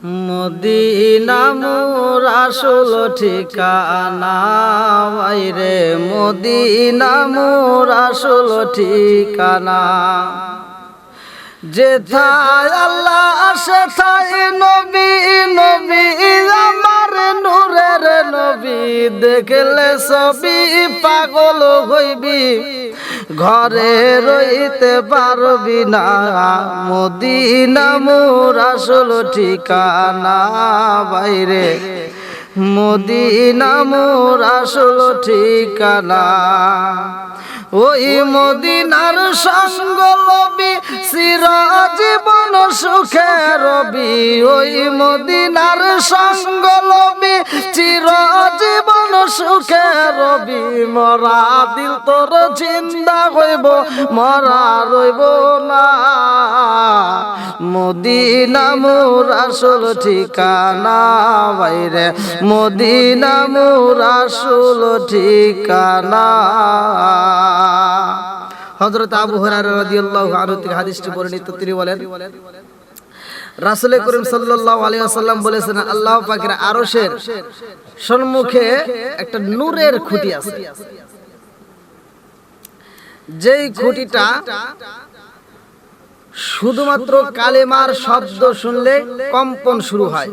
Medina মোর আসল ঠিকানা, বাইরে মদিনা মোর আসল ঠিকানা। যেথায় আল্লাহ সেথায় নবী, নবী আমার নূরের নবী। দেখলে সবই পাগল হইবি, ঘরে রইতে পারবি না। মদিনা মোর আসল ঠিকানা, বাইরে মদিনা মোর আসল ঠিকানা। ওই মদিনার সঙ্গ লবি চিরজীবন সুখে রবি। ওই মদিনার সঙ্গ লবি চিরজীবন সুখে রবি। মরা দিল তোর জিন্দা হইব, মরা রইব না। মদিনা মোর আসল ঠিকানা, বাইরে মদিনা মোর আসল ঠিকানা। হযরত আবু হুরায়রা রাদিয়াল্লাহু আনহু থেকে হাদিসটি বর্ণিত, তিনি বলেন রাসূল করিম সাল্লাল্লাহু আলাইহি ওয়াসাল্লাম বলেছেন, আল্লাহ পাকের আরশের সম্মুখে একটা নূরের খুঁটি আছে। যেই খুঁটিটা শুধুমাত্র কালেমার শব্দ শুনলে কম্পন শুরু হয়।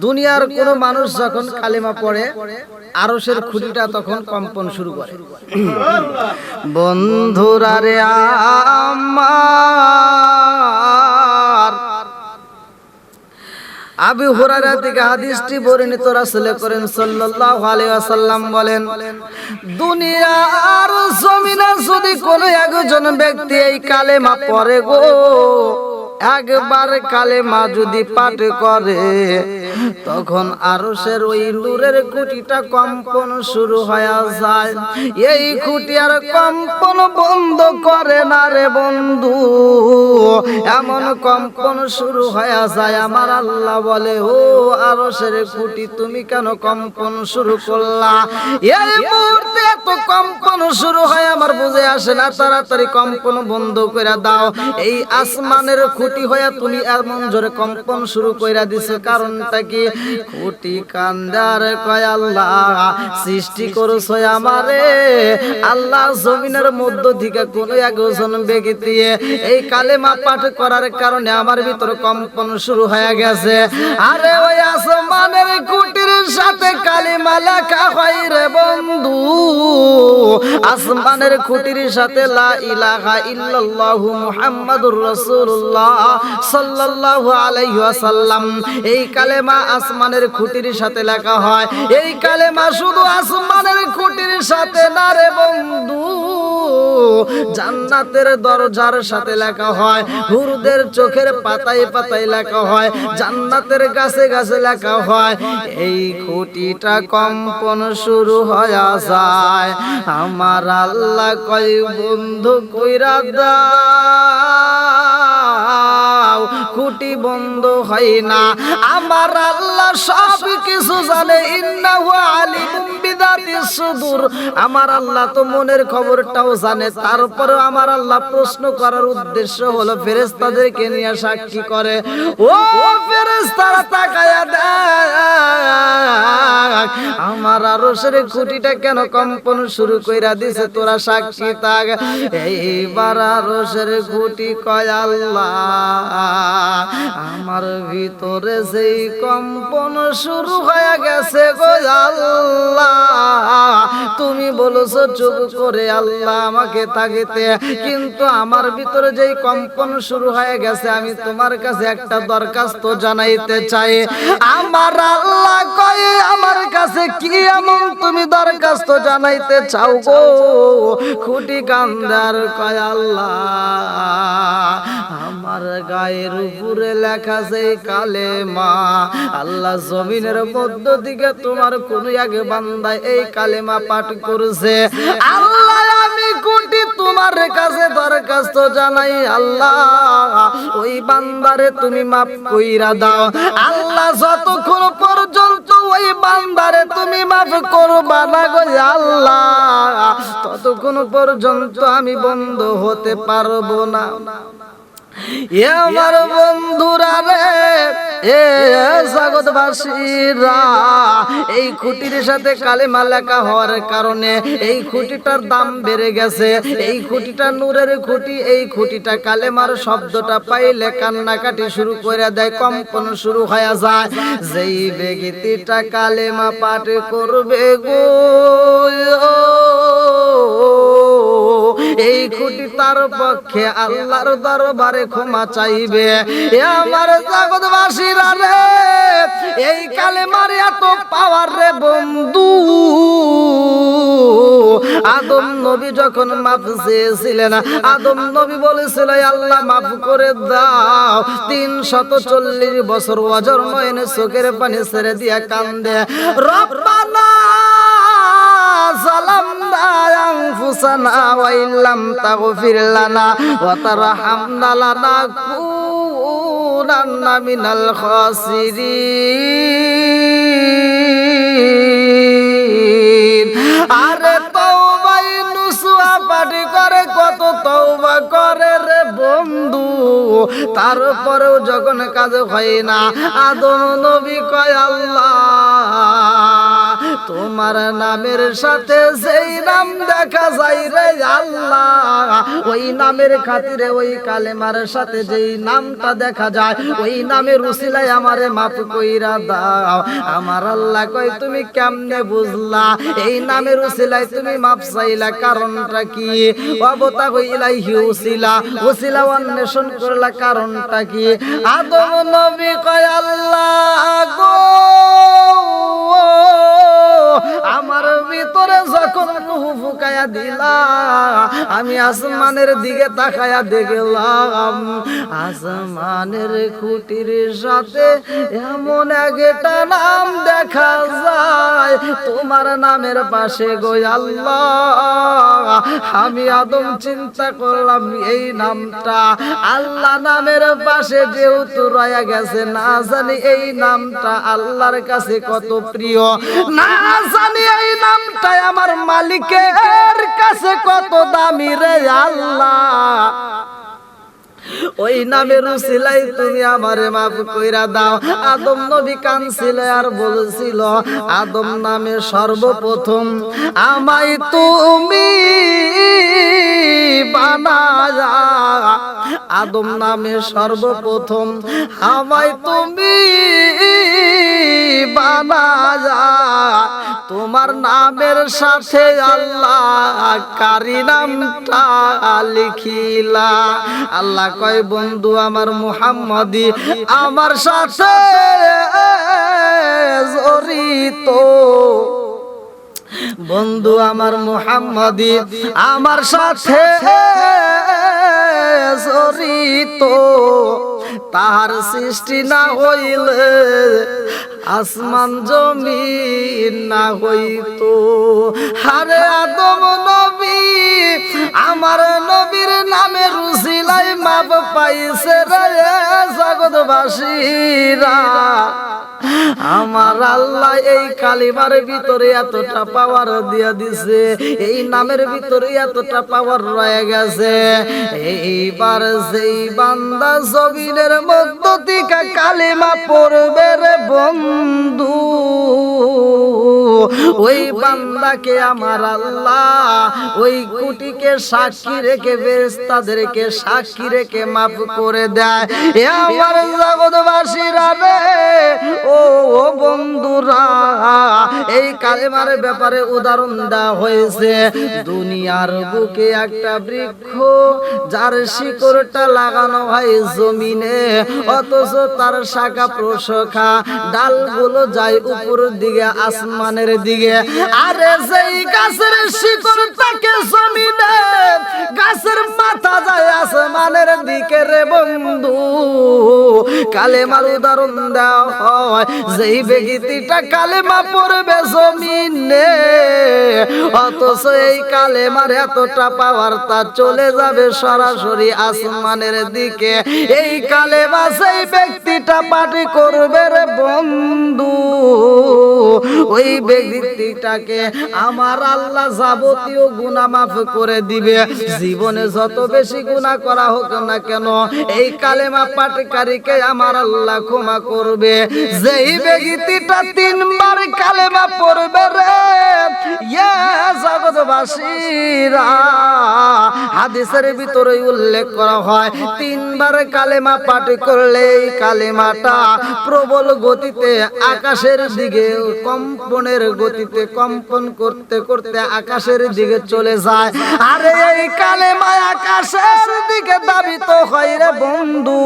দুনিয়ার কোন মানুষ যখন কালেমা পড়ে, আরশের খুঁটিটা তখন কম্পন শুরু করে। বন্ধুরা রে আমার, আবু হুরায়রা থেকে হাদিসটি বর্ণিত, রাসূল করিম সাল্লাল্লাহু আলাইহি ওয়াসাল্লাম বলেন, দুনিয়ার জমিনে যদি কোনো একজন ব্যক্তি এই কালেমা পড়ে গো, একবার কালেমা যদি পাঠ করে, তখন আরশের ওই নূরের খুঁটিটা কম্পন শুরু হয়ে যায়। এই খুঁটি আর কম্পন বন্ধ করে না রে বন্ধু, এমন কম্পন শুরু হয়ে যায়। আমার আল্লাহ বলে, ও আরশের খুঁটি তুমি কেন কম্পন শুরু করলা? এই মুহূর্তে এত কম্পন শুরু হয় আমার বুঝে আসে না, তাড়াতাড়ি কম্পন বন্ধ করে দাও। এই আসমানের খুঁটি হয়ে তুমি এমন জোরে কম্পন শুরু কইরা দিছো, কারণটা কি? খুঁটি কান্দার কয় আল্লাহ সৃষ্টি করছো আমারে, আল্লাহ জমিনের মধ্য থেকে কোন একজন ব্যক্তি এই কালেমা পাঠ করার কারণে আমার ভিতর কম্পন শুরু হয়ে গেছে। আরে ওই আসমানের খুঁটির সাথে কালেমা লেখা হয় রে বন্ধু, আসমানের খুঁটির সাথে লা ইলাহা ইল্লাল্লাহু মুহাম্মাদুর রাসূলুল্লাহ সাল্লাল্লাহু আলাইহি ওয়াসাল্লাম। এই কালেমা আসমানের খুঁটির সাথে লেখা হয়। এই কালেমা শুধু আসমানের খুঁটির সাথে না রে বন্ধু, জান্নাতের দরজার সাথে লেখা হয়, হুরদের চোখের পাতায় পাতায় লেখা হয়, জান্নাতের গাছে গাছে লেখা হয়। এই খুঁটিটা কম্পন শুরু হয়ে যায়। আমার আল্লাহ কয় বন্ধু কইরা দাও, খুঁটি বন্ধ হয় না। আমার আল্লাহ সব কিছু জানে, ইন্নাহু আলিমুম বিযাতিস সুদূর। আমার আল্লাহ তো মনের খবরটাও জানে। তারপরেও আমার আল্লাহ প্রশ্ন করার উদ্দেশ্য হলো ফেরেশতাদেরকে নিয়ে সাক্ষী করে, ও ফেরেশতারা তাকায়া দেখ, আমার আরশের খুঁটিটা কেন কম্পন শুরু কইরা দিছে, তোরা সাক্ষী থাক। এইবার আরশের খুঁটি কয় আল্লাহ আমার ভিতরে যেই কম্পন শুরু হয়ে গেছে গো আল্লাহ, তুমি বলেছো চুপ করে আল্লাহ আমাকে তাকিতে, কিন্তু আমার ভিতরে যেই কম্পন শুরু হয়ে গেছে, আমি তোমার কাছে একটা দরখাস্ত জানাইতে চাই। আমার আল্লাহ কয়, আমার কাছে কি এমন তুমি দরখাস্ত জানাইতে চাও গো? খুঁটি কান্দার কয় আল্লাহ আমার গায়ের উপরে লেখা সেই কালেমা, আল্লাহ জমিনের মধ্য থেকে তোমার কোন এক বান্দা এই কালেমা পাঠ করছে, আল্লাহ আমি খুঁটি তোমার কাছে দরখাস্ত জানাই, আল্লাহ ওই বান্দারে তুমি মাফ কইরা দাও। আল্লাহ যতক্ষণ পর্যন্ত ওই বান্দারে তুমি মাফ করবা না গো আল্লাহ, ততক্ষণ পর্যন্ত আমি বন্ধ হতে পারবো না। আমার বন্ধুরা রে, এ জগৎবাসীরা, এই খুঁটির সাথে কালেমা লেখা হওয়ার কারণে এই খুঁটিটার দাম বেড়ে গেছে। এই খুঁটিটা নূরের খুঁটি, এই খুঁটিটা কালেমার শব্দটা পাইলে কান্নাকাটি শুরু করে দেয়, কম্পন শুরু হয়ে যায়। যেই ব্যক্তিটা কালেমা পাঠ করবে গো, এই খুঁটি তার পক্ষে আল্লাহর দরবারে ক্ষমা চাইবে। আমার জগৎবাসীরা রে, এই কালেমার এত পাওয়ার রে বন্ধু। আদম নবী যখন মাফ চেয়েছিলেন, আদম নবী বলেছিল আল্লাহ মাফ করে দাও। 340 বছর ওয়াজর নয়নে চোখের পানি ছেড়ে দিয়া কান্দে, রব্বানা যালামনা আনফুসানা ওয়া ইল্লাম তাগফির লানা ওয়া তারহামনা লানাকুনান্না মিনাল খাসিরিন। আরে তওবাই নুসুয়া পাঠ করে, কত তওবা করে রে বন্ধু, তারপরেও যখন কাজ হয় না, আদম নবী কয় আল্লাহ তোমার নামের সাথে যেই নাম দেখা যায় রে আল্লাহ, ওই নামের খাতিরে ওই কালেমার সাথে যেই নামটা দেখা যায়, ওই নামের উসিলায় আমারে মাফ কইরা দাও। আমার আল্লাহ কয় তুমি কেমনে বুঝলা এই নামের উসিলায় তুমি মাফ চাইলা, কারণটা কি? অবতা হইলাহি উসিলা, উসিলা অন্বেষণ করলা, কারণটা কি? আদম নবী কয় আল্লাহ গো, আমার ভিতরে যখন রূহ ফুকায়া দিলা, আমি আসমানের দিকে তাকায়া দেখলাম, আসমানের খুঁটির সাথে এমন একটা নাম দেখা যায়, তোমার নামের পাশে গো আল্লাহ। আমি আদম চিন্তা করলাম এই নামটা আল্লাহ নামের পাশে যেহেতু রয়ে গেছে, না জানি এই নামটা আল্লাহর কাছে কত প্রিয়, না জানি এই নামটা আমার মালিকের কাছে কত দামি রে আল্লাহ। ওই নামের উসিলাই তুমি আমারে মাফ কইরা দাও। আদম নবী কাঁদছিল আর বলছিল, আদম নামে সর্বপ্রথম আমায় তুমি বানায়া, আদম নামে সর্বপ্রথম আমায় তুমি বানায়া, তোমার নামের সাথে আল্লাহ কারি নামটা লিখিলা। আল্লাহ কয় বন্ধু আমার মুহাম্মদি আমার সাথে জড়িত, বন্ধু আমার মুহাম্মদি আমার সাথে জড়িত, তাহার সৃষ্টি না হইলে আসমান জমিন না হইতো। আরে আদম নবী আমার নবীর নামে রুসিলাই মাপ পাইছে রে জগৎবাসীরা। আমার আল্লাহ এই কালিমার ভিতরে এতটা পাওয়ার দিয়া দিছে, এই নামের ভিতরে এতটা পাওয়ার রয়ে গেছে। এইবার যেই বান্দা জমিনের মধ্য থেকে কালিমা পড়বে রে বন্ধু, ওই বান্দাকে আমার আল্লাহ ওই কুটিকে সাক্ষী রেখে ফেরেশতাদেরকে সাক্ষী রেখে মাফ করে দেয়। এ আমার জগৎবাসীরা রে, ও বন্ধুরা, এই কালেমার ব্যাপারে উদাহরণ দেওয়া হয়েছে। দুনিয়ার বুকে একটা বৃক্ষ যার শিকড়টা লাগানো হয় জমিনে, অথচ তার শাখা প্রশাখা ডালগুলো যায় উপরের দিকে আসমানের দিকে। আরে যেই গাছের শিকড় থাকে জমিনে, গাছের মাথা যায় আসমানের দিকে রে বন্ধু। কালেমার উদাহরণ দেওয়া হয়, যেই ব্যক্তিটা কালেমা পড়বে জমিনে, অথচ এই কালেমার এতটা পাওয়ার তা চলে যাবে সরাসরি আসমানের দিকে। এই কালেমা সেই ব্যক্তিটা পাঠ করবে রে বন্ধু, ওই ব্যক্তিটাকে আমার আল্লাহ যাবতীয় গুনাহ মাফ করে দিবে। জীবনে যত বেশি গুনাহ করা হোক না কেন এই কালেমা পাঠকারীকে আমার আল্লাহ ক্ষমা করবে। যেই ব্যক্তিটা 3 বার কালেমা পড়বে রে ইয়া জগৎবাসীরা, হাদিসের ভিতরে উল্লেখ করা হয় 3 বার কালেমা পাঠ করলে এই কালেমাটা প্রবল গতিতে আকাশের দিকে কম্পনের গতিতে কম্পন করতে করতে আকাশের দিকে চলে যায়। আরে এই কালেমা আকাশের দিকে দাবিত হয় রে বন্ধু,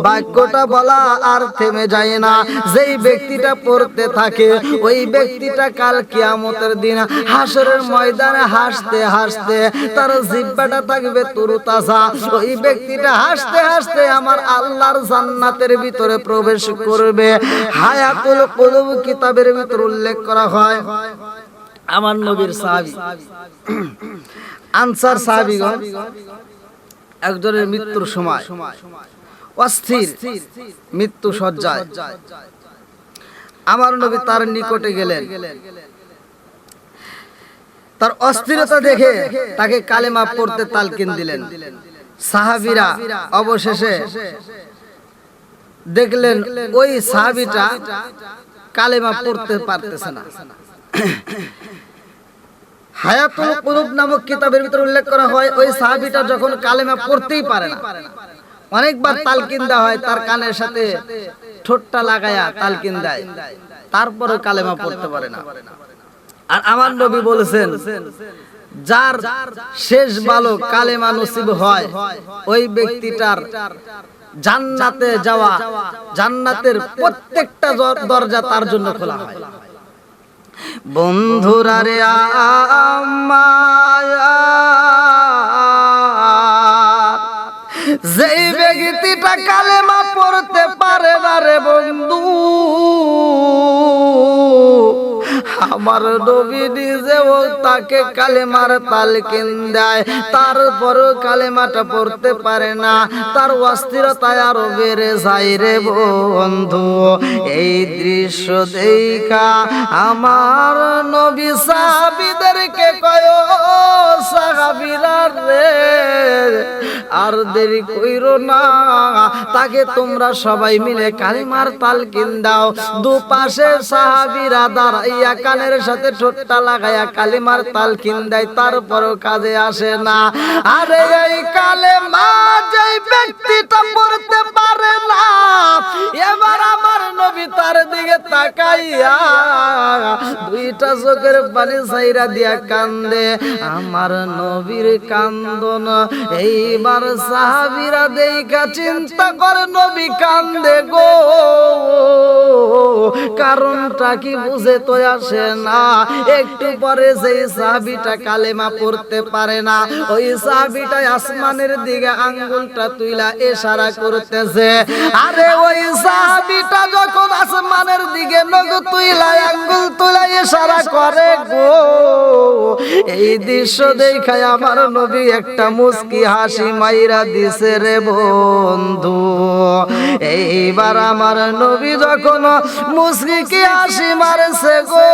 বাক্যটা বলা আর থেমে যায় না। যেই ব্যক্তিটা পড়তে থাকে ওই ব্যক্তিটা কাল কিয়ামতের দিন হাসরের ময়দানে হাসতে হাসতে তার জিহ্বাটা থাকবে তরুতাজা। ওই ব্যক্তিটা হাসতে হাসতে আমার আল্লাহর জান্নাতের ভিতরে প্রবেশ করবে। হায়াতুল কুলুব কিতাবের ভিতরে উল্লেখ করা হয় আমার নবীর সাহাবী আনসার সাহাবীগণ একজনের মৃত্যুর সময় অস্থির মৃত্যু সজ্জায় আমার নবী তার নিকটে গেলেন। তার অস্থিরতা দেখে তাকে কালেমা পড়তে তালকিন দিলেন। সাহাবীরা অবশেষে দেখলেন ওই সাহাবীটা কালেমা পড়তে পারতেছে না। হায়াতুল কুলুব নামক কিতাবের ভিতরে উল্লেখ করা হয় ওই সাহাবীটা যখন কালেমা পড়তেই পারে না, অনেকবার তালকিন দেওয়া হয়, তার কানের সাথে ঠোঁটটা লাগায়া তালকিন দেয়, তারপরে কালেমা পড়তে পারে না। আর আমার নবী বলেছেন যার শেষ ভালো কালেমা নসিব হয় ওই ব্যক্তিটার জান্নাতে যাওয়া, জান্নাতের প্রত্যেকটা দরজা তার জন্য খোলা হয়। বন্ধুরা রে যেই ব্যক্তিটা কালেমা পড়তে পারে না রে বন্ধু, আমার নবী নিজেও তাকে কালেমার তালকিন দেয়, তারপরও কালেমাটা পড়তে পারে না, তার অস্থিরতায় আরো বেড়ে যায় রে বন্ধু। এই দৃশ্য দেখা আমার নবী সাহাবীদেরকে কয় সাহাবীরা রে আর দেরি কইরো না, তাকে তোমরা সবাই মিলে কালেমার তালকিন দাও। দুপাশে সাহাবীরা দাঁড়াইয়া কানের সাথে ঠোঁটটা লাগাইয়া কালেমার তালকিন দেয়, তারপরও কাজে আসে না। আরে এই কালেমা যেই ব্যক্তিটা পড়তে পারে না, এবার আমার নবী তার দিকে তাকাইয়া দুইটা চোখের পানি ছাইরা দিয়া কান্দে। আমার নবীর কান্দন এইবার সাহাবীরা দেখা চিন্তা করে নবী কান্দে গো, কারণটা কি বুঝে তো আসে না। একটু পরে সেই সাহাবীটা কালেমা পড়তে পারে না, ওই সাহাবীটা আসমানের দিকে আঙ্গুলটা তুইলা ইশারা করতেছে। আরে ওই সাহাবীটা যখন আসমানের দিকে নখ তুইলা আঙ্গুল তুইলা ইশারা করে গো, এই দৃশ্য দেখায় আমার নবী একটা মুস্কি হাসি মাইরা দিছে রে বন্ধু। এইবার আমার নবী যখন মুস্কি হাসি মারছে গো,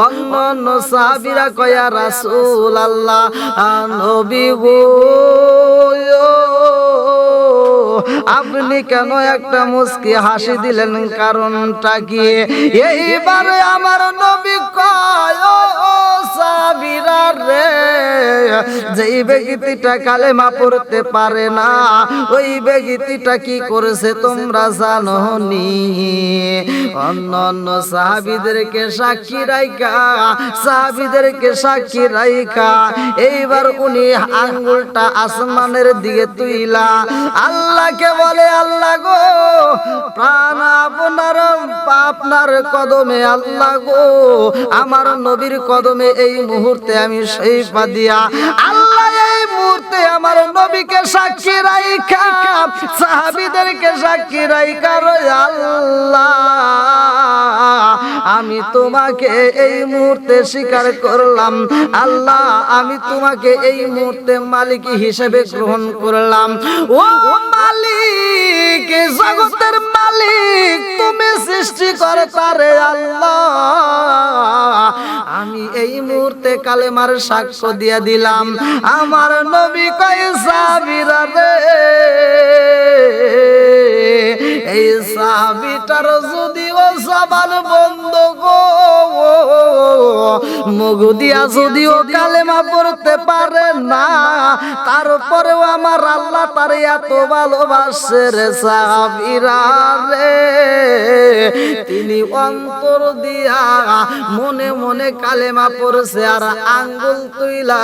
অন্য সাহাবীরা কয়া রাসূলুল্লাহ নবী গো আপনি কেন একটা মুস্কি হাসি দিলেন, কারণটা কি? এইবারে আমার নবী কয় সাহাবীরা রে যেই ব্যক্তিটা কালেমা পড়তে পারে না ওই ব্যক্তিটা কি করেছে তোমরা জানো নি? অন্য সাহাবীদেরকে সাক্ষী রাইখা এইবার উনি আঙ্গুলটা আসমানের দিকে তুইলা আল্লাহকে বলে, আল্লাহ গো প্রাণ আপনার কদমে, আল্লাহ গো আমার নবীর কদমে এই মুহূর্তে আমি শহীদ দিয়া, আল্লাহ এই মুহূর্তে আমার নবীকে সাক্ষী রাইখা সাহাবীদেরকে সাক্ষী রাইখা আল্লাহ আমি তোমাকে এই মুহূর্তে স্বীকার করলাম, আল্লাহ আমি তোমাকে এই মুহূর্তে মালিক হিসেবে গ্রহণ করলাম। ও মালিক, জগতের মালিক মালিক, তুমি সৃষ্টিকর্তা রে আল্লাহ। আমি এই মুহূর্তে কালেমার সাক্ষ্য দিয়ে দিলাম। আমার নবী কয় সাহাবীরা রে, এই সাহাবীটার যদিও জবান বন্ধ গো, মুখ দিয়া যদিও কালেমা পড়তে পারে না, তারপরেও আমার আল্লাহ তারে এত ভালোবাসে রে সাহাবীরা রে, তিনি অন্তর দিয়া মনে মনে কালেমা পড়ছে আর আঙ্গুল তুইলা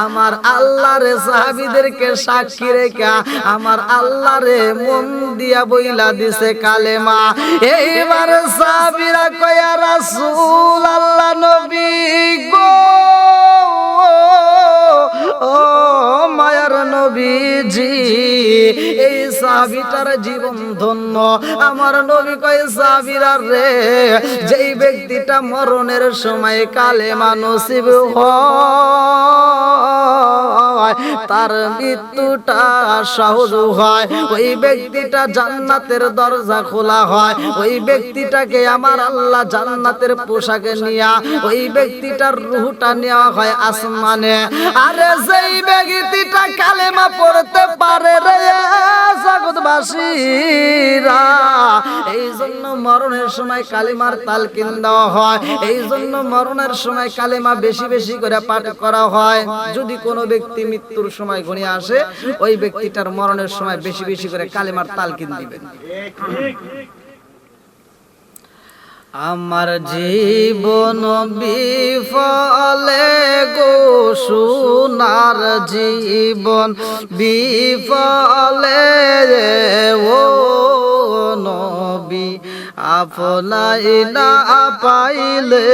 আমার আল্লাহ রে সাহাবীদেরকে সাক্ষী রেখা আমার আল্লাহ রে মন দিয়া বইলা দিছে কালেমা। এইবার সাহাবীরা কয় ইয়া রাসূল আল্লাহ নবী গো, ও মায়ার নবীজি, এই সাহাবীটার জীবন ধন্য। আমার নবী কয় সাহাবীরা রে, যেই ব্যক্তিটা মরণের সময় কালেমা নসিব হয়, তার মৃত্যুটা সহজ হয়, ওই ব্যক্তিটা জান্নাতের দরজা খোলা হয়, ওই ব্যক্তিটাকে আমার আল্লাহ জান্নাতের পোশাকে নিয়া ওই ব্যক্তিটার রূহটা নেওয়া হয় আসমানে। আরে যেই ব্যক্তিটা কালেমা পড়তে পারে রে জগৎবাসীরা, এই জন্য মরণের সময় কালেমার তালকিন দেওয়া হয়, এই জন্য মরণের সময় কালেমা বেশি বেশি করে পাঠ করা হয়। যদি কোনো ব্যক্তি মৃত্যুর সময় ঘনিয়ে আসে, ওই ব্যক্তিটার মরণের সময় বেশি বেশি করে কালেমার তালকিন দিবেন। আমার জীবন বিফলে গো সোনার জীবন বিফলে, ও নবী আপনাই না পাইলে,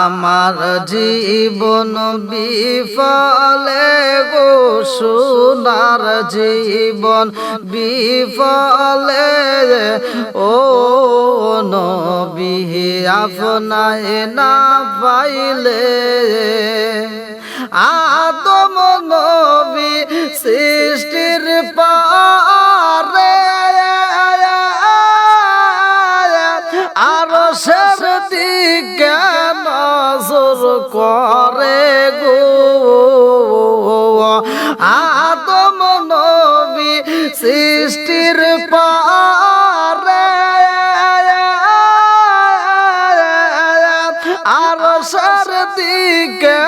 আমার জীবন বিফলে গো সোনার জীবন বিফলে, ও নবী আপনাই না পাইলে। আদম নবী সৃষ্টির পারে আরশের দিকে নজর করে গো, আদম নবী সৃষ্টির পারে আরশের দিকে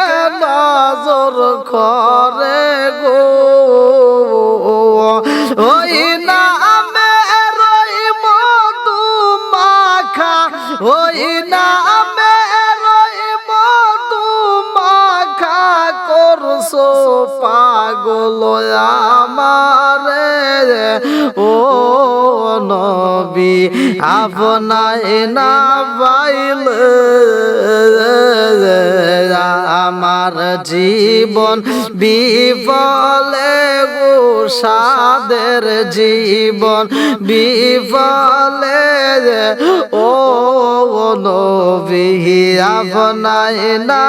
নজর করে গো, ওই নামের ওই মধু মাখা, ওই নামের ওই মধু মাখা করছো পাগল আমারে, ও নবী আপনাই না পাইলে, আমার জীবন বিফলে গো সাদের জীবন বিফলে, ও নবী আপনাই না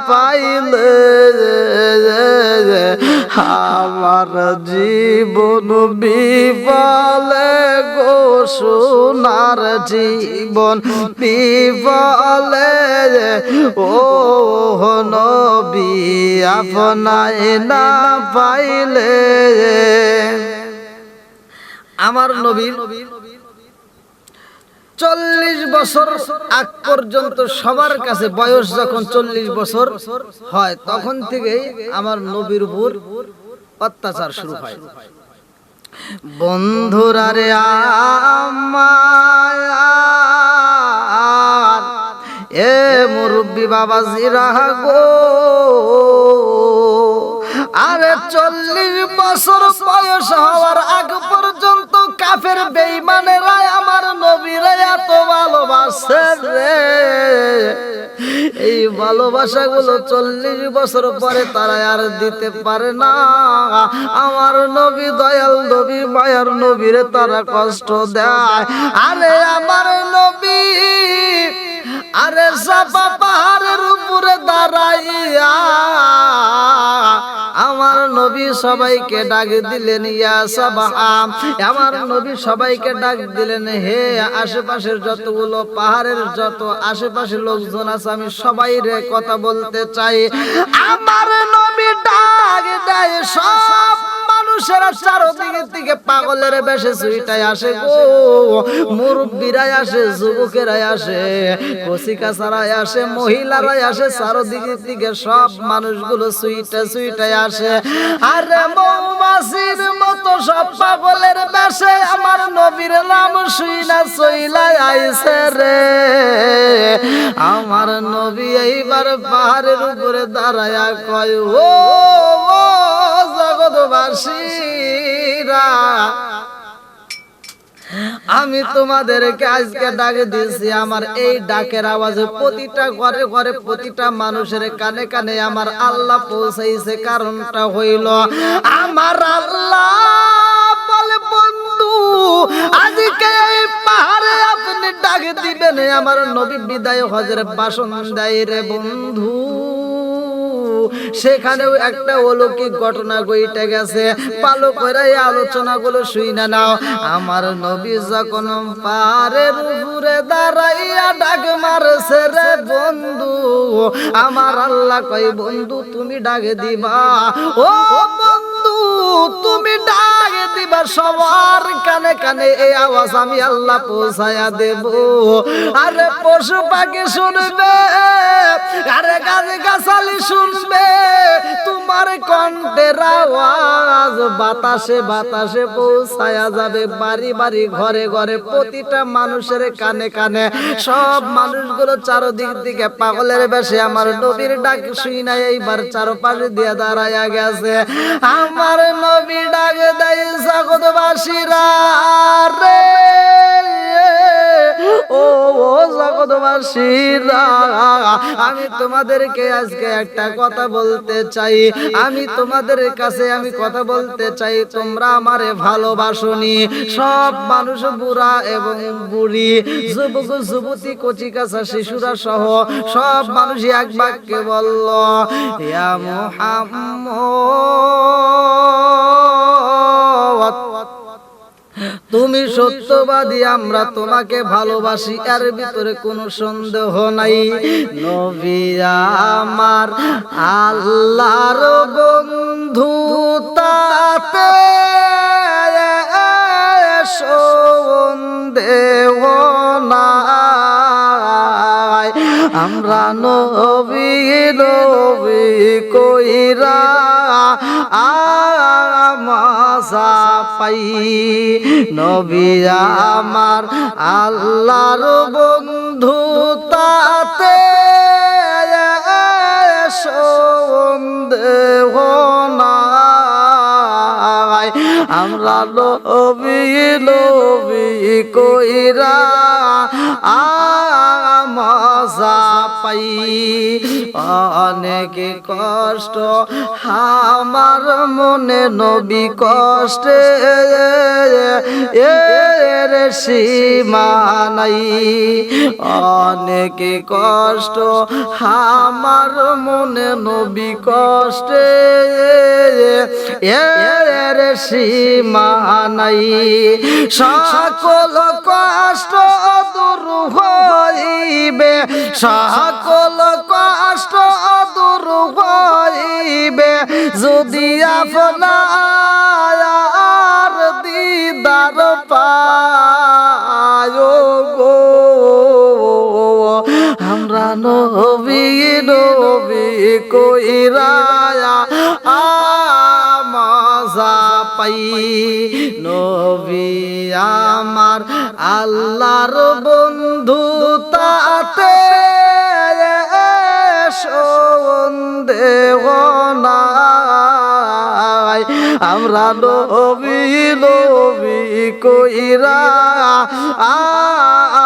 পাইলে, আমার জীবন বিফলে গো সোনার জীবন বিফলে, ও নবী আপনাই না পাইলে। আমার নবীর 40 বছর আগ পর্যন্ত সবার কাছে বয়স যখন 40 বছর হয়, তখন থেকেই আমার নবীর উপর অত্যাচার শুরু হয়। বন্ধুরা রে আমার, এ মুরব্বী বাবাজিরা গো, আরে 40 বছর বয়স হওয়ার আগ পর্যন্ত কাফের বেঈমানেরা আমার নবীরে এত ভালোবাসে রে, এই ভালোবাসাগুলো 40 বছর পরে তারা আর দিতে পারে না। আমার নবী দয়াল নবী মায়ার নবীরে তারা কষ্ট দেয়। আরে আমার নবী, আরে সাফা পাহাড়ের উপরে দাঁড়াইয়া আমার নবী সবাইকে ডাক দিলেন ইয়া সাবাহা, আমার নবী সবাইকে ডাক দিলেন হে আশেপাশের যতগুলো পাহাড়ের যত আশেপাশের লোকজন আছে আমি সবাইরে কথা বলতে চাই। আমার নবী ডাক দেয়, সব মানুষেরা চারদিকে থেকে পাগলের বেশে ছুটায় আসে গো, মুরব্বীরাই আসে, যুবকেরাই আসে, কচিকাচারাই আসে, মহিলারাই আসে, চারদিকে থেকে সব মানুষগুলো ছুটায় আসে। আরে মৌমাছির মতো সব পাগলের বেশে আমার নবীর নাম শুইনা চইলাই আইছে রে। আমার নবী এইবার পাহাড়ের উপরে দাঁড়ায়া কয়, ও জগৎবাসীরা, আমি তোমাদেরকে আজকে ডাক দিয়েছি। আমার এই ডাকের আওয়াজে প্রতিটা ঘরে ঘরে প্রতিটা মানুষের কানে কানে আমার আল্লাহ পৌঁছাইছে। কারণটা হইল আমার আল্লাহ বলে, বন্ধু আজকে এই পাহাড়ে আপনি ডাক দিবেন, আমার নবী বিদায় হজের ভাষণ দেয় রে বন্ধু। সেখানেও একটা অলৌকিক ঘটনা ঘটে গেছে, ভালো করে এই আলোচনাগুলো শুইনা নাও। আমার নবী যখন পাহাড়ের উপরে দাঁড়াইয়া ডাক মারছে রে বন্ধু, আমার আল্লাহ কই, বন্ধু তুমি ডাক দিবা, ও বন্ধু তুমি ডাক দিবা, সবার কানে কানে এই আওয়াজ আমি আল্লাহ পৌঁছায়া দেব। আরে পশু পাখি শুনবে, আরে গাছ গাছালি শুনবে, তোমার কণ্ঠের আওয়াজ বাতাসে বাতাসে পৌঁছায়া যাবে, বাড়ি বাড়ি ঘরে ঘরে প্রতিটা মানুষের কানে কানে। সব মানুষগুলো চারদিক দিকে পাগলের বেশে আমার নবীর ডাক শুই না এইবার চারপাশে দিয়ে দাঁড়ায়া গেছে। আমার নবী ডাক দেয়, জগৎবাসীরা রে, ও জগৎবাসীরা, আমি তোমাদেরকে আজকে একটা কথা বলতে চাই, আমি তোমাদের কাছে আমি কথা বলতে চাই, তোমরা আমারে ভালোবাসোনি। সব মানুষ, বুড়া এবং বুড়ি, যুবক যুবতী, কচিকাচা, শিশুরা সহ সব মানুষ এক বাক্যে বলল, ইয়া মুহাম্মদ তুমি সত্যবাদী, আমরা তোমাকে ভালোবাসি, এর ভিতরে কোনো সন্দেহ নাই। নবী আমার আল্লাহর বন্ধু, তাতে সন্দেহ নাই। আমরা নবী নবী কইরা আমাশা পাই, নবী আমার আল্লাহর বন্ধু, তাতে সন্দেহ নাই। আমরা নবী নবী কইরা আমাশা পাই। অনেক কষ্ট আমার মনে নবী কষ্টে এর সীমা নাই। অনেক কষ্ট আমার মনে নবী কষ্টে এর সীমা নাই। সকল কষ্ট দূর হইবে, সকল কষ্ট দূর হইবে, যদি আপনার দিদার পায় গো। আমরা নবী নবী কইরা আমাশা পাই, নবী আমার আল্লাহর বন্ধু, তাতে সন্দেহ নাই। আমরা নবী নবী কইরা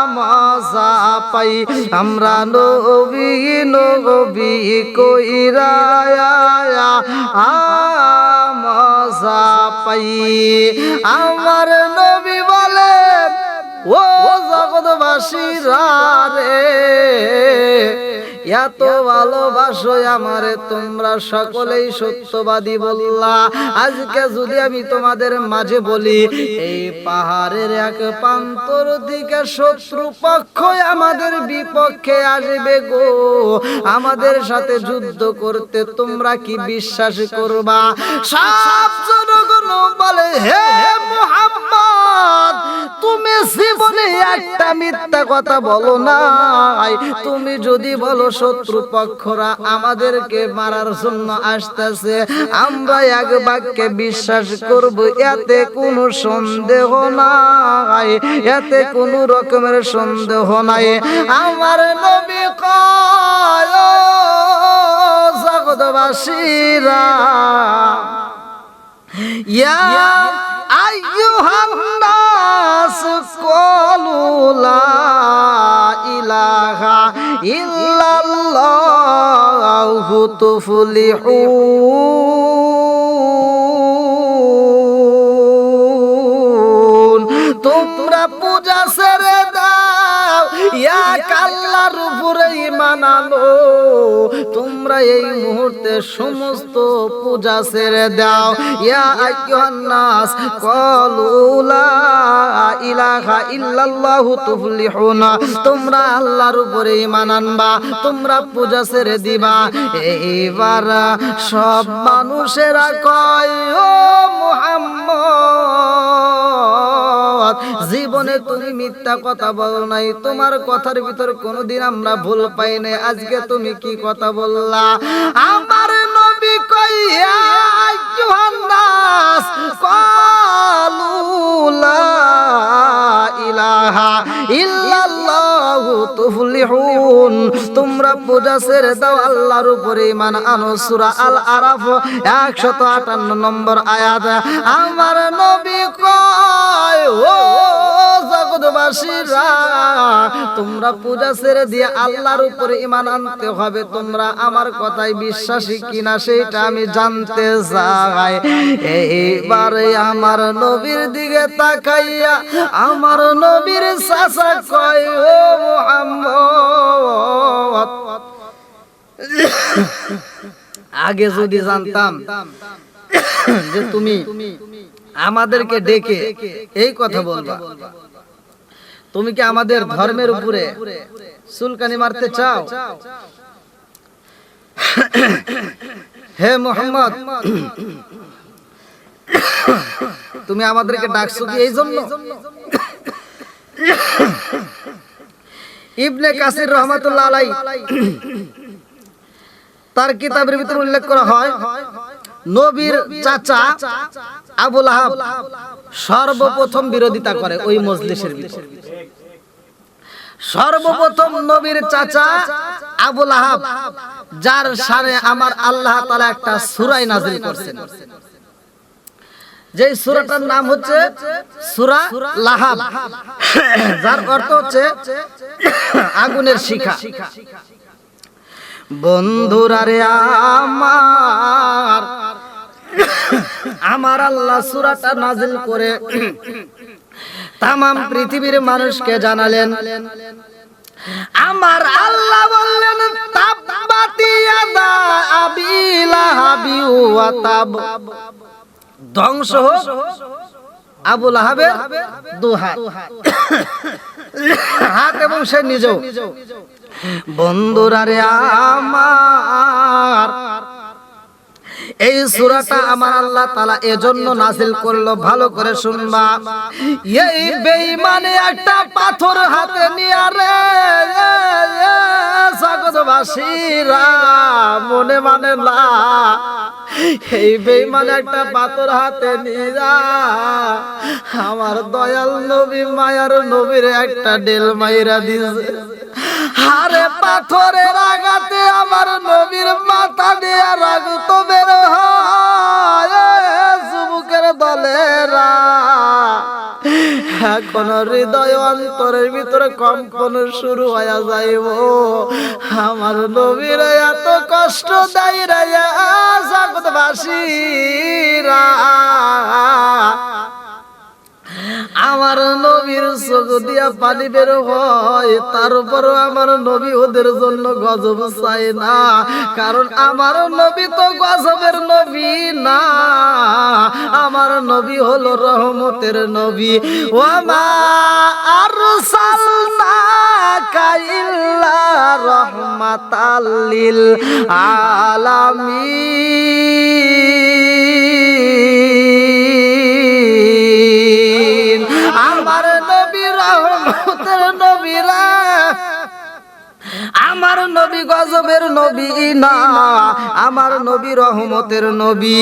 আমাশা পাই, আমরা নবী নবী কইরা আমাশা পাই। আমার নবী বলে, ও জগৎবাসীরা রে, এত ভালোবাসো আমারে, তোমরা সকলেই সত্যবাদী বললা। আজকে যদি আমি তোমাদের মাঝে বলি, এই পাহাড়ের এক প্রান্তর দিকে শত্রু পক্ষ আমাদের বিপক্ষে আসবে গো, আমাদের সাথে যুদ্ধ করতে, তোমরা কি বিশ্বাস করবা? সব জনগণ বলে, হে মুহাম্মদ, তুমি জীবনে একটা মিথ্যা কথা বলো নাই। তুমি যদি বলো শত্রু পক্ষরা আমাদেরকে মারার জন্য আসতেছে, আমরা এক বাক্যে বিশ্বাস করব, এতে কোনো সন্দেহ নাই, এতে কোনো রকমের সন্দেহ নাই। আমার নবী কয়, ও জগৎবাসীরা, ইয়া আইয়ুহান নাস কুলু লা ইলাহা ইল্লাল্লাহু তুফলিহুন। তোমরা পূজা ছেড়ে দাও, এক আল্লাহর উপরে ঈমান আনো। তোমরা এই মুহূর্তে সমস্ত পূজা ছেড়ে দাও। ইয়া আইয়ুহান নাস কুলু লা ইলাহা ইল্লাল্লাহু তুফলিহুন। তোমরা আল্লাহর উপরে ঈমান আনবা, তোমরা পূজা ছেড়ে দিবা। এইবার সব মানুষেরা কয়, ও মুহাম্মদ, জীবনে তুমি মিথ্যা কথা বলো নাই, তোমার কথার ভিতর কোনোদিন আমরা ভুল পাই নাই, আজকে তুমি কি কথা বললা? আমার নবী কয়, ইয়া আইয়ুহান নাস কুলু লা ইলাহা ইল্লাল্লাহু তুফলিহুন। তোমরা পূজা ছেড়ে দাও, আল্লাহর উপরে ঈমান আনো। সূরা আল আরাফ 158 নম্বর আয়াত। আমার নবী কয়, ও জগৎবাসীরা, তোমরা পূজা ছেড়ে দিয়ে আল্লাহর উপরে ঈমান আনতে হবে। তোমরা আমার কথায় বিশ্বাসী কিনা সেটা আমি জানতে চাই। এইবারে আমার নবীর দিকে তাকাইয়া আমার নবীর চাচা কয়, ও মুহাম্মদ, আগে যদি জানতাম যে তুমি আমাদেরকে ডেকে এই কথা বলবা, তুমি কি আমাদের ধর্মের উপরে চুলকানি মারতে চাও? হে মুহাম্মদ, তুমি আমাদেরকে ডাকছো কি এই জন্য? ইবনে কাসির রহমাতুল্লাহ আলাইহি তার কিতাবের ভিতরে উল্লেখ করা হয়, নবীর চাচা আবু লাহাব সর্বপ্রথম বিরোধিতা করে ওই মজলিসের ভিতরে। সর্বপ্রথম নবীর চাচা আবু লাহাব, যার শানে আমার আল্লাহ তাআলা একটা সূরা নাযিল করেছেন, যে সূরাটার নাম হচ্ছে সূরা লাহাব, যার অর্থ হচ্ছে আগুনের শিখা। বন্ধুরা রে আমার আল্লাহ সূরাটা নাযিল করে তাম পৃথিবীর মানুষকে জানালেন। আমার আল্লাহ বললেন, তাব্বাতি ইয়াদা আবি লাহাবি ওয়া তাব, ধ্বংস হোক আবু লাহাবের দুহাত, হাত এবং সে নিজেও। বন্ধুরা রে আমার, এই সূরাটা আমার আল্লাহ তাআলা এজন্য নাযিল করলো, ভালো করে শুনবা। এই বেঈমানে একটা পাথর হাতে নিয়ে রে জগৎবাসীরা মনে মানে না, এই বেঈমানে একটা পাথর হাতে নিয়ে আমার দয়াল নবী মায়ার নবীর একটা ডেল মাইরা দিয়েছে। আরে পাথরের আঘাতে আমার নবীর মাথা দিয়ে রক্ত বের হয়। যুবকের দলেরা, এখন হৃদয় অন্তরের ভিতরে কম্পন শুরু হয়ে যাইব। আমার নবীর এত কষ্ট দেয় রে জগৎবাসীরা, আমার নবীর চোখ দিয়া পানি বের হয়, তারপরও আমার নবী ওদের জন্য গজব চায় না, কারণ আমার নবী তো গজবের নবী না, আমার নবী হলো রহমতের নবী। ওয়ামা আরসালনাকা ইল্লা রাহমাতাল লিল আলামিন। আমার নবী রহমতের নবীরা, আমার নবী গজবের নবী না, আমার নবী রহমতের নবী।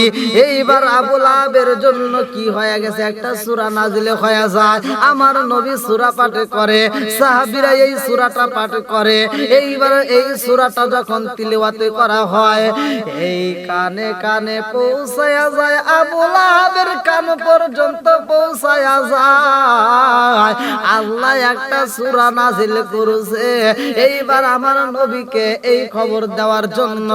এইবার আবু লাহাবের জন্য কি হয়ে গেছে, একটা সূরা নাজিলে হয়ে যায়, আমার নবী সূরা পাঠ করে, সাহাবীরা এই সূরাটা পাঠ করে। এইবার এই সূরাটা যখন তিলাওয়াত করা হয়, এই কানে কানে পৌঁছায়া যায়, আবু লাহাবের কান পর্যন্ত পৌঁছায়া যায়, আল্লাহ একটা সূরা নাজিল করেছে। এইবার আমার নবীকে এই খবর দেওয়ার জন্য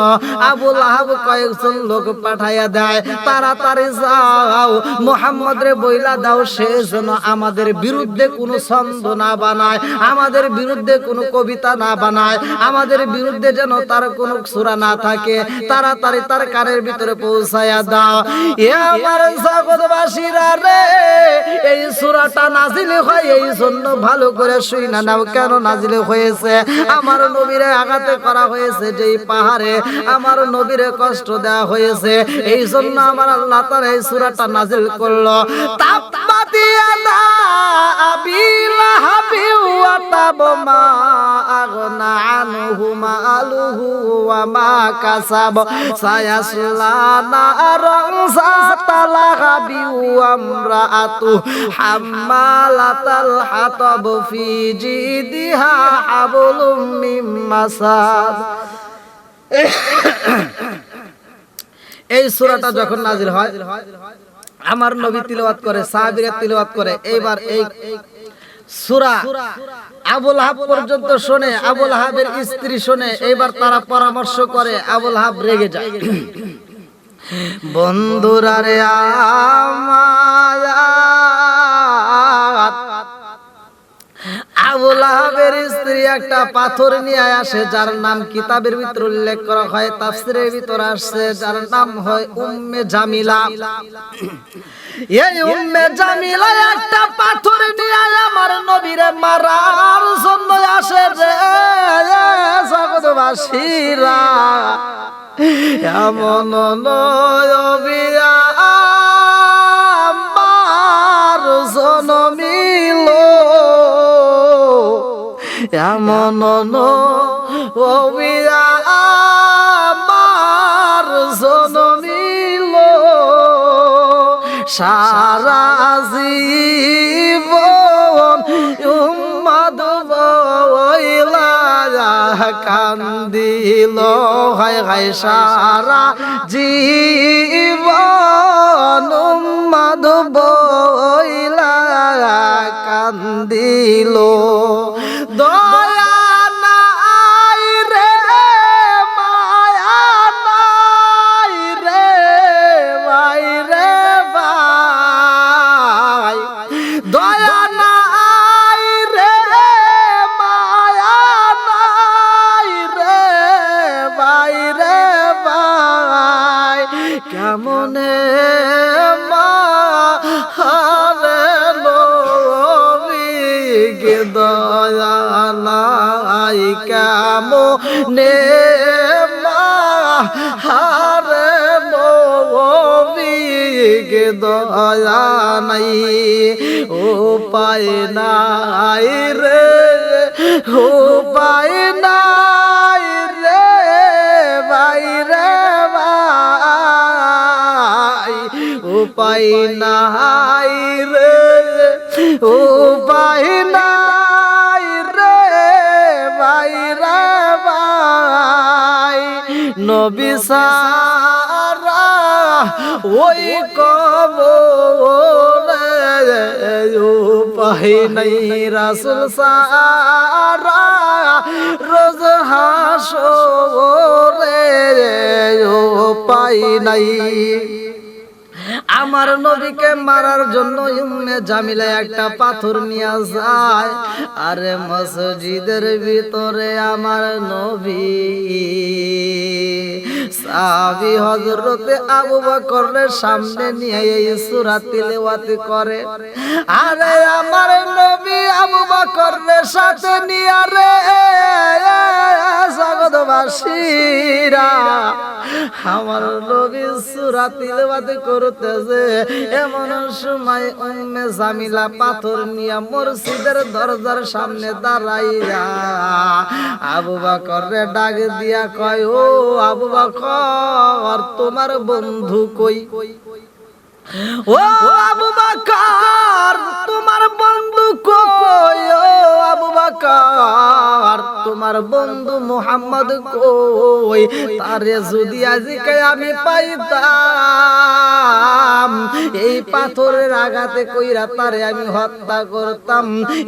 আবু লাহাব কয়েকজন লোক পাঠাইয়া দেয়, তাড়াতাড়ি যাও মুহাম্মদ রে বইলা দাও, সে যেন আমাদের বিরুদ্ধে কোনো ছন্দ না বানায়, আমাদের বিরুদ্ধে কোনো কবিতা না বানায়, আমাদের বিরুদ্ধে যেন তার কোনো সূরা না থাকে, তাড়াতাড়ি তার কানের ভিতরে পৌঁছায়া দাও। এ আমার জগৎবাসীরা রে, এই সূরাটা নাজিল হয় এই জন্য ভালো করে শুইনা নাও, কেন নাজিল হয়েছে? আমার নবীরে আঘাত করা হয়েছে, যেই পাহাড়ে আমার নবীরে কষ্ট দেওয়া হয়েছে, এই জন্য আমার আল্লাহ তাআলা এই সূরাটা নাজিল করলো। তাব্বাত ইয়াদা আবি লাহাবি ওয়া তাব, মা আগনা আনহু মালুহু ওয়া মা কাসাব, সায়াসলা নারান যাতা লাহাবি ওয়া আমরাতু হাম্মালাতাল হাতাব ফি জিদিহা হাবলুম মিন মাসাদ। এই সূরাটা যখন নাজিল হয়, আমার নবী তিলাওয়াত করে, সাহাবীরা তিলাওয়াত করে। এইবার এই সূরা আবু লাহাব পর্যন্ত শুনে, আবু লাহাবের স্ত্রী শুনে, এইবার তারা পরামর্শ করে, আবু লাহাব রেগে যায়। বন্ধুরা রে আমার, আবু লাহাবের স্ত্রী একটা পাথর নিয়ে আসে, যার নাম কিতাবের ভিতরে উল্লেখ করা হয়, তাফসীরের ভিতরে আসছে, যার নাম হয় উম্মে জামিলা। এই উম্মে জামিলা একটা পাথর নিয়ে আমার নবীরে মারার জন্য আসে রে জগৎবাসীরা। এমন নবিয়া আমার জনমিল, এমন নবিয়া আমার জনমিল, সারা জীবন উম্মত বইলা কান্দিল, হায় হায় সারা জীবন উম্মত বইলা কান্দিল। দয়া নাই রে মায়া নাই রে ভাই রে ভাই, দয়া নাই রে মায়া নাই রে ভাই রে ভাই, কেমনে মা হারে নবীকে দয়া নাই, কেমনে মা হারে নবীকে দয়া নাই, উপায় নাই রে, উপায় নাই রে ভাই রে ভাই, উপায় নাই রে, উপায় নাই রে ভাই রে ভাই, নবী সারা ওই কবরে উপায় নাই, রাসূল সারা রোজ হাসরে উপায় নাই। আমার নবীকে মারার জন্য উম্মে জামিলা একটা পাথর নিয়ে যায়। আরে মসজিদের ভিতরে আমার নবী সাহাবী হযরতে আবু বকরের সামনে নিয়ে এই সূরা তিলাওয়াত করে। আরে আমার নবী আবু বকরের সাথে নিয়ে রে জগৎবাসীরা আমার নবী সূরা তিলাওয়াত করতেছে। এমন সময় উম্মে জামিলা পাথর নিয়ে মসজিদের দরজার সামনে দাঁড়াইয়া আবু বকররে ডাক দিয়া কয়, ও আবু বকর তোমার বন্ধু কই? ও আবু বকর তোমার বন্ধু কই? ও আবু বকর তোমার বন্ধু মুহাম্মদ কই? তারে যদি আজকে আমি পাইতাম এই পাথরের আঘাতে কইরা তারে আমি হত্যা করতাম,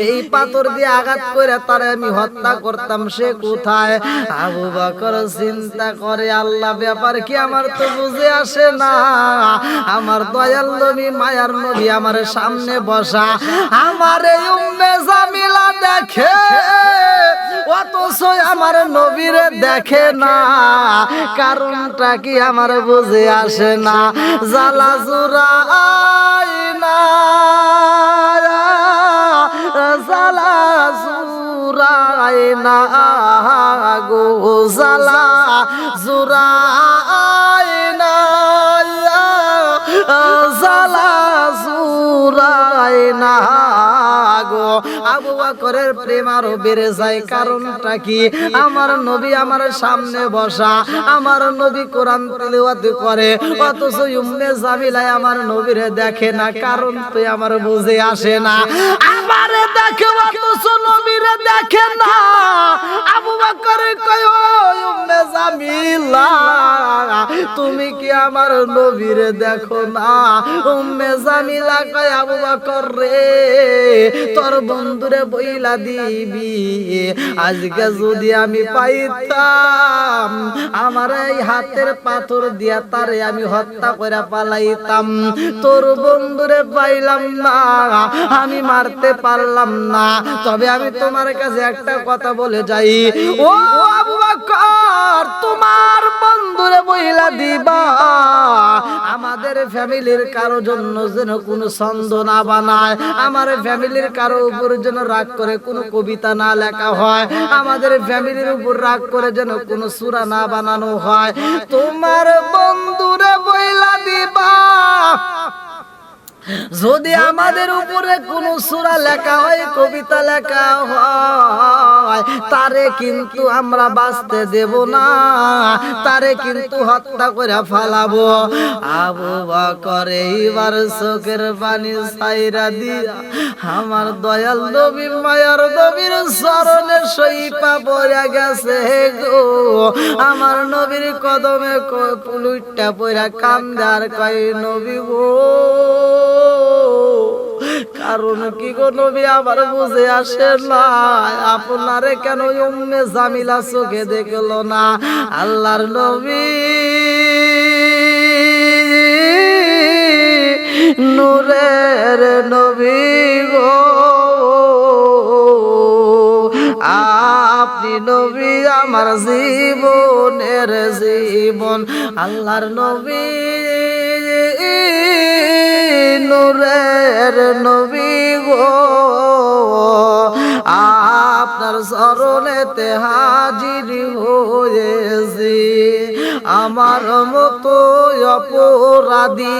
এই পাথর দিয়ে আঘাত কইরা তারে আমি হত্যা করতাম। সে কোথায়? আবু বকর চিন্তা করে, আল্লাহ ব্যাপার কি আমার তো বুঝে আসে না। আমার দয়াল নবী মায়ার নবী আমার সামনে বসা, আমার এই উম্মে জামিলা দেখে অথচ আমার নবীরে দেখে না। কারণটা কি আমার বুঝে আসে না। জ্বালা জুরাই না, জ্বালা জুরাই না গো, জ্বালা জুরাই না, জ্বালা জুরাই না গো। আবু বকরের প্রেম আরো বেড়ে যায়। কারণটা কি? আমার নবী আমার সামনে বসা, আমার নবী কোরআন তিলাওয়াত করে, অথচ উম্মে জামিলা আমার নবীরে দেখে না। কারণ তো আমার বুঝে আসে না। আমারে দেখে অথচ নবীরে দেখে না। আবু বকর কয়, ও উম্মে জামিলা তুমি কি আমার নবীরে দেখো না? উম্মে জামিলা কয়, আবু বকর রে তোর বন্ধুরে বইলা দিবি আজকে যদি আমি পাইতাম আমার এই হাতের পাথর দিয়া তারে আমি হত্যা করে পালাইতাম। তোর বন্ধুরে পাইলাম না, আমি মারতে পারলাম না। তবে আমি তোমার কাছে একটা কথা বলে যাই, ও আবু বকর তোমার বন্ধুরে বইলা দিবা আমাদের ফ্যামিলির কারো জন্য যেন কোনো ছন্দ না বানায়, আমার ফ্যামিলির কারো উপর যেন রাগ করে কোনো কবিতা না লেখা হয়, আমাদের ফ্যামিলির উপর রাগ করে যেন কোনো সূরা না বানানো হয়। তোমার বন্ধুরে বইলা দিবা যদি আমাদের উপরে কোনো সূরা লেখা হয়, কবিতা লেখা হয়, তারে কিন্তু আমরা বাঁচতে দেব না, তারে কিন্তু হত্যা করে ফেলাবো। আবু বকর এইবার চোখের পানি ছাইরা দিয়া আমার দয়াল নবী মায়ার নবীর চরণে সইপা পড়ে গেছে গো। আমার নবীর কদমে পুলুইটা পড়া কান্দার কয়, নবী গো কারণ কি গো নবী আমার বুঝে আসে না, আপনারে কেন উম্মে জামিলা চোখে দেখলো না? আল্লাহর নবী নূরের নবী গো আপনি নবী আমার জীবনের জীবন। আল্লাহর নবী নূরের নবী গো আপনার চরণেতে হাজির হয়েছি। আমার মতো অপরাধী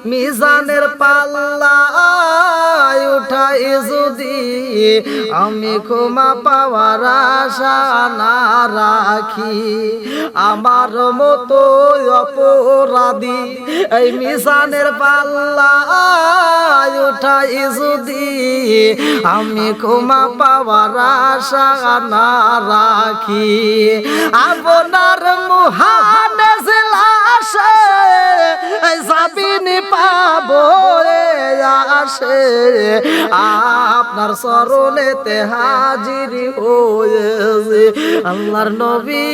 মিজানের পাল্লায় উঠাই যদি আমি ক্ষমা পাওয়ার আশা না রাখি, আমার মতো অপরাধী এই মিজানের পাল্লায় উঠাই যদি আমি ক্ষমা পাওয়ার আশা না রাখি, আপনার মহান লাশে যাবিনি পাবো আসে আপনার চরণেতে হাজির হয়েছে। আল্লাহর নবী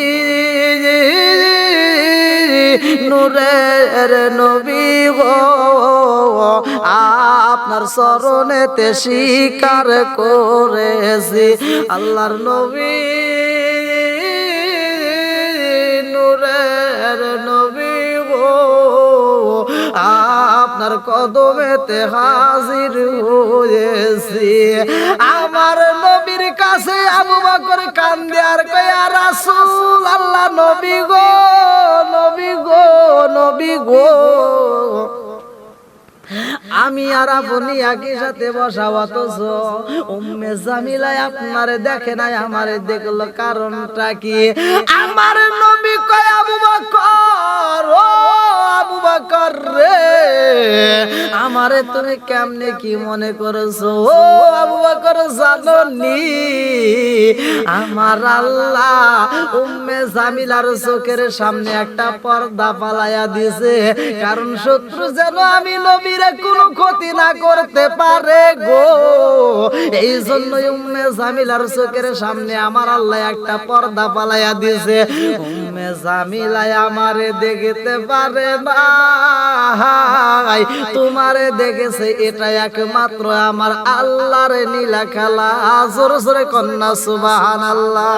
নূরের নবী গো আপনার চরণেতে স্বীকার করেছি আল্লাহর নবী নূরের নবী গো আপনার কদমেতে হাজির হয়েছি আমার নবীর কাছে আবু বকর কান্দে আর কয় ইয়া রাসূল আল্লাহ নবী গো নবী গো নবী গো আমি আর আপনি একই সাথে বসা অথচ উম্মে জামিলা আপনারে দেখে নাই আমারে দেখলো কারণটা কি আমার নবী কয় আবু বকর ও আবু বকর রে আমারে তুমি কেমনে কি মনে করছো ও আবু বকর জানোনি আমার আল্লাহ উম্মে জামিলার চোখের সামনে একটা পর্দা ফালাইয়া দিয়েছে কারণ শত্রু যেন আমি নবীর কোনো ক্ষতি না করতে পারে গো এই জন্য উম্মে জামিলার চোখের সামনে আমার আল্লাহ একটা পর্দা ফালাইয়া দিয়েছে উম্মে জামিলা আমারে দেখতে পারে না তোমারে দেখেছে এটা একমাত্র আমার আল্লাহর নীলা খেলা জোরে জোরে কন্যা সুবহানাল্লাহ।